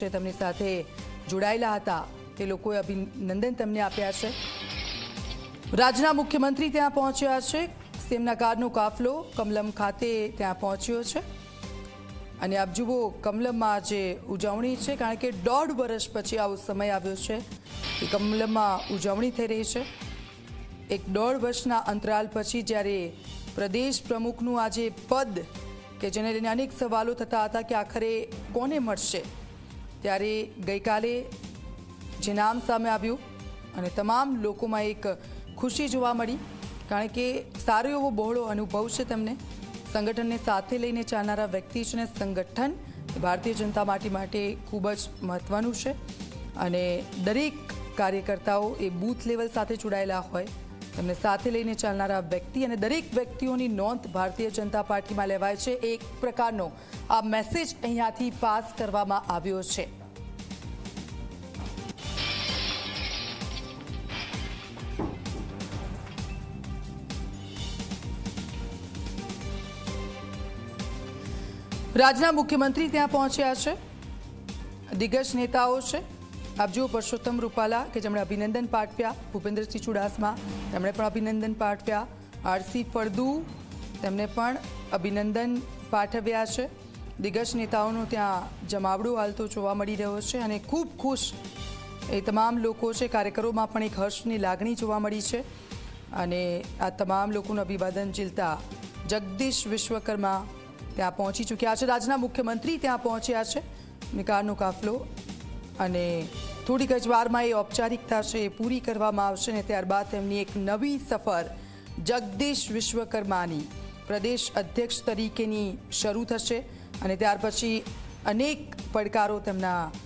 તેમની સાથે જોડાયેલા હતા તે લોકોએ અભિનંદન તેમને આપ્યા છે। રાજ્યના મુખ્યમંત્રી ત્યાં પહોંચ્યા છે। તેમના કારનો કાફલો કમલમ ખાતે ત્યાં પહોંચ્યો છે અને આપ જુઓ કમલમમાં આજે ઉજવણી છે, કારણ કે 1.5 વર્ષ પછી આવો સમય આવ્યો છે કે કમલમમાં ઉજવણી થઈ રહી છે। એક 1.5 વર્ષના અંતરાલ પછી જ્યારે પ્રદેશ પ્રમુખનું આજે પદ કે જેને લઈને અનેક સવાલો થતા હતા કે આખરે કોને મળશે, ત્યારે ગઈકાલે જે નામ સામે આવ્યું અને તમામ લોકોમાં એક ખુશી જોવા મળી, કારણ કે સારો એવો બહોળો અનુભવ છે તેમને। સંગઠનને સાથે લઈને ચાલનારા વ્યક્તિ છે અને સંગઠન ભારતીય જનતા પાર્ટી માટે ખૂબ જ મહત્વનું છે અને દરેક કાર્યકર્તાઓ એ બૂથ લેવલ સાથે જોડાયેલા હોય, તેમને સાથે લઈને ચાલનારા વ્યક્તિ અને દરેક વ્યક્તિઓની નોંધ ભારતીય જનતા પાર્ટીમાં લેવાય છે। એક પ્રકારનો આ મેસેજ અહીંયાથી પાસ કરવામાં આવ્યો છે। રાજ્યના મુખ્યમંત્રી ત્યાં પહોંચ્યા છે, દિગ્ગજ નેતાઓ છે। આપ જુઓ પરસોત્તમ રૂપાલા કે જેમણે અભિનંદન પાઠવ્યા, ભૂપેન્દ્રસિંહ ચુડાસમા તેમણે પણ અભિનંદન પાઠવ્યા, આરસી ફળદુ તેમને પણ અભિનંદન પાઠવ્યા છે। દિગ્ગજ નેતાઓનો ત્યાં જમાવડો હાલ તો જોવા મળી રહ્યો છે અને ખૂબ ખુશ એ તમામ લોકો છે। કાર્યકરોમાં પણ એક હર્ષની લાગણી જોવા મળી છે અને આ તમામ લોકોનું અભિવાદન ઝીલતા જગદીશ વિશ્વકર્મા ત્યાં પહોંચી ચૂક્યા છે। રાજ્યના મુખ્યમંત્રી ત્યાં પહોંચ્યા છે, નિકાળનો કાફલો, અને થોડીક જ વારમાં એ ઔપચારિકતા છે એ પૂરી કરવામાં આવશે અને ત્યારબાદ તેમની એક નવી સફર જગદીશ વિશ્વકર્માની પ્રદેશ અધ્યક્ષ તરીકેની શરૂ થશે અને ત્યાર પછી અનેક પડકારો તેમના